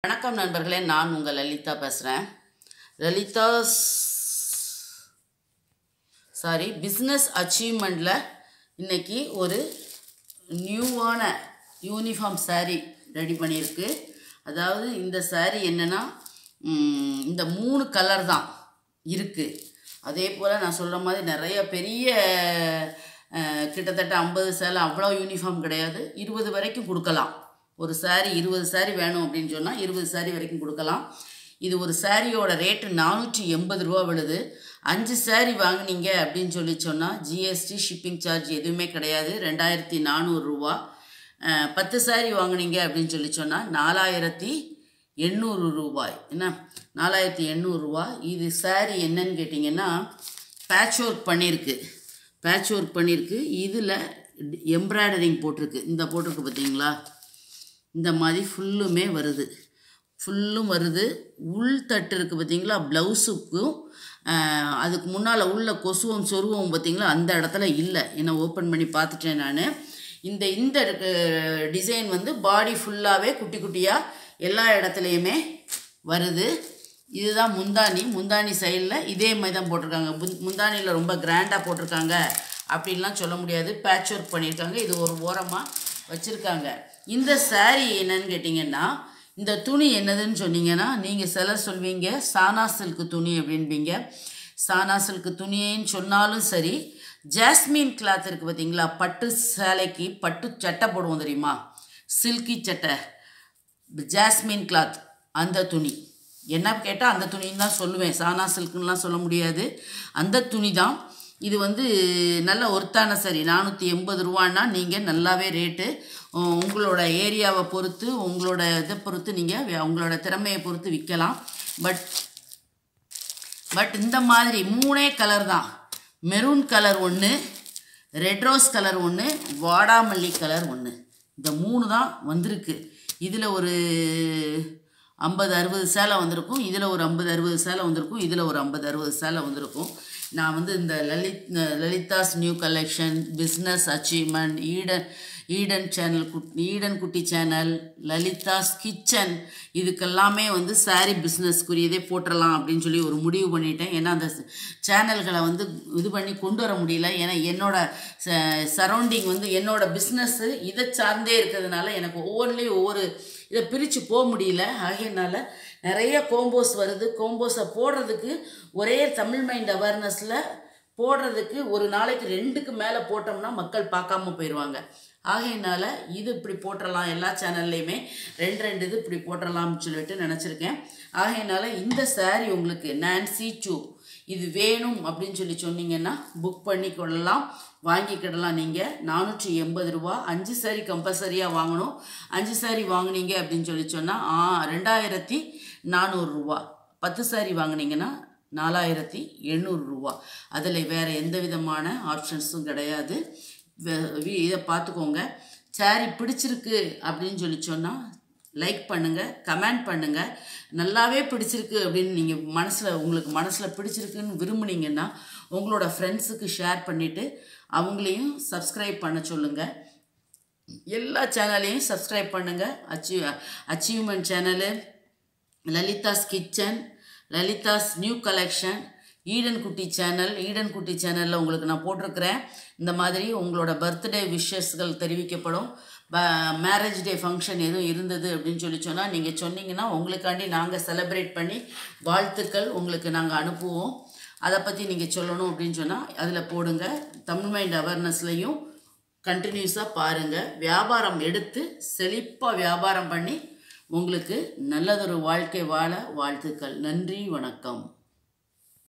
வணக்கம் நண்பர்களே, நான் உங்கள் லலிதா பேசுகிறேன். பிஸ்னஸ் அச்சீவ்மெண்ட்டில் இன்றைக்கி ஒரு நியூவான யூனிஃபார்ம் saree ரெடி பண்ணியிருக்கு. அதாவது இந்த saree என்னென்னா இந்த 3 கலர் தான் இருக்குது. அதே போல் நான் சொல்கிற மாதிரி நிறைய பெரிய கிட்டத்தட்ட 50 சேலை அவ்வளோ யூனிஃபார்ம் கிடையாது. 20 வரைக்கும் கொடுக்கலாம். ஒரு saree 20 saree வேணும் அப்படின்னு சொன்னால் 20 saree வரைக்கும் கொடுக்கலாம். இது ஒரு சாரியோட ரேட்டு 480 ரூபா விழுது. 5 saree வாங்கினீங்க அப்படின்னு சொன்னால் ஜிஎஸ்டி ஷிப்பிங் சார்ஜ் எதுவுமே கிடையாது, 2400 ரூபா. 10 saree வாங்கினீங்க அப்படின்னு சொன்னால் 4800 ரூபாய். என்ன 4800 ரூபா. இது saree என்னன்னு கேட்டிங்கன்னா பேட்ச் ஒர்க் பண்ணியிருக்கு. இதில் எம்ப்ராய்டரிங் போட்டிருக்கு. இந்த போட்டிருக்கு பார்த்தீங்களா, இந்த மாதிரி ஃபுல்லும் வருது. உள் தட்டு இருக்குது பார்த்தீங்களா, ப்ளவுஸுக்கும் அதுக்கு முன்னால் உள்ள கொசுவம் சொருவம் பார்த்தீங்களா, அந்த இடத்துல இல்லை. ஏன்னா ஓப்பன் பண்ணி பார்த்துட்டேன் நான். இந்த டிசைன் வந்து பாடி ஃபுல்லாகவே குட்டி குட்டியாக எல்லா இடத்துலையுமே வருது. இதுதான் முந்தானி சைடில் இதே மாதிரி தான் போட்டிருக்காங்க. முந்தானியில் ரொம்ப கிராண்டாக போட்டிருக்காங்க அப்படின்லாம் சொல்ல முடியாது. பேட்ச் ஒர்க் பண்ணியிருக்காங்க. இது ஒரு ஓரமாக வச்சுருக்காங்க. இந்த saree என்னன்னு கேட்டிங்கன்னா, இந்த துணி என்னதுன்னு சொன்னீங்கன்னா நீங்கள் சிலர் சொல்வீங்க சானா சில்க் துணி அப்படின்பீங்க. சானா சில்க் துணின்னு சொன்னாலும் சரி, ஜாஸ்மின் கிளாத் இருக்குது பார்த்தீங்களா, பட்டு சேலைக்கு பட்டு சட்டை போடுவோம் தெரியுமா, சில்கி சட்டை, ஜாஸ்மின் கிளாத், அந்த துணி என்ன கேட்டால் அந்த துணின்னு தான் சொல்லுவேன். சானா சில்க்குன்னெலாம் சொல்ல முடியாது, அந்த துணி தான். இது வந்து நல்ல ஒர்த்தான சரி. 480 ரூபான்னா நீங்கள் நல்லாவே ரேட்டு உங்களோட ஏரியாவை பொறுத்து, உங்களோட இதை பொறுத்து, நீங்கள் உங்களோட திறமையை பொறுத்து விற்கலாம். பட் இந்த மாதிரி 3 கலர் தான். மெரூன் கலர் ஒன்று, ரெட் ரோஸ் கலர் ஒன்று, வாடாமல்லி கலர் ஒன்று. இந்த 3 தான் வந்திருக்கு. இதில் ஒரு 50-60 சேலை வந்திருக்கும். இதில் ஒரு 50-60 சேலை வந்திருக்கும். இதில் ஒரு 50-60 சேலை வந்திருக்கும். நான் வந்து இந்த Lalitha's new collection, business achievement, Eden குட்டி சேனல், லலிதாஸ் கிச்சன், இதுக்கெல்லாமே வந்து saree பிஸ்னஸ்க்குரியதே போட்டுடலாம் அப்படின்னு சொல்லி ஒரு முடிவு பண்ணிட்டேன். ஏன்னா அந்த சேனல்களை வந்து இது பண்ணி கொண்டு வர முடியல. ஏன்னா என்னோடய சரௌண்டிங் வந்து என்னோடய பிஸ்னஸ்ஸு இதை சார்ந்தே இருக்கிறதுனால எனக்கு ஒவ்வொரு இதை பிரித்து போக முடியல. ஆகையினால நிறைய கோம்போஸ் வருது. கோம்போஸை போடுறதுக்கு ஒரே தமிழ் மைண்ட் அவேர்னஸில் போடுறதுக்கு ஒரு நாளைக்கு 2க்கு மேலே போட்டோம்னா மக்கள் பார்க்காம போயிடுவாங்க. ஆகையினால இது இப்படி போட்டுடலாம், எல்லா சேனல்லையுமே 2 இது இப்படி போட்டுடலாம்னு சொல்லிட்டு நினச்சிருக்கேன். ஆகையினால இந்த saree உங்களுக்கு நான்சி சூ இது வேணும் அப்படின்னு சொன்னீங்கன்னா புக் பண்ணி கொள்ளலாம், வாங்கிக்கிடலாம். நீங்கள் 480 ரூபா. 5 saree கம்பல்சரியாக வாங்கணும். 5 saree வாங்கினீங்க அப்படின்னு சொன்னால் 2400 ரூபா. 10 saree வாங்கினீங்கன்னா 4800 ரூபா. அதில் வேறு எந்த விதமான ஆப்ஷன்ஸும் கிடையாது. இதை பார்த்துக்கோங்க. saree பிடிச்சிருக்கு அப்படின்னு சொன்னால் லைக் பண்ணுங்கள், கமெண்ட் பண்ணுங்கள். நல்லாவே பிடிச்சிருக்கு அப்படின்னு நீங்கள் உங்களுக்கு மனசில் பிடிச்சிருக்குன்னு விரும்புனீங்கன்னா உங்களோட ஃப்ரெண்ட்ஸுக்கு ஷேர் பண்ணிவிட்டு அவங்களையும் சப்ஸ்கிரைப் பண்ண சொல்லுங்கள். எல்லா சேனலையும் சப்ஸ்கிரைப் பண்ணுங்கள். Achievement channel, Lalitha's kitchen, Lalitha's new collection, Eden குட்டி சேனலில் உங்களுக்கு நான் போட்டிருக்கிறேன். இந்த மாதிரி உங்களோட பர்த்டே விஷஸ்கள் தெரிவிக்கப்படும். மேரேஜ் டே ஃபங்க்ஷன் எதுவும் இருந்தது அப்படின்னு சொன்னால் நீங்கள் சொன்னீங்கன்னா உங்களுக்காண்டி நாங்கள் செலிப்ரேட் பண்ணி வாழ்த்துக்கள் உங்களுக்கு நாங்கள் அனுப்புவோம். அதை பற்றி நீங்கள் சொல்லணும் அப்படின்னு சொன்னால் அதில் போடுங்க. தமிழ் மைண்ட் அவேர்னஸ்லையும் கண்டினியூஸாக பாருங்கள். வியாபாரம் எடுத்து செழிப்பாக வியாபாரம் பண்ணி உங்களுக்கு நல்லதொரு வாழ்க்கை வாழ வாழ்த்துக்கள். நன்றி, வணக்கம்.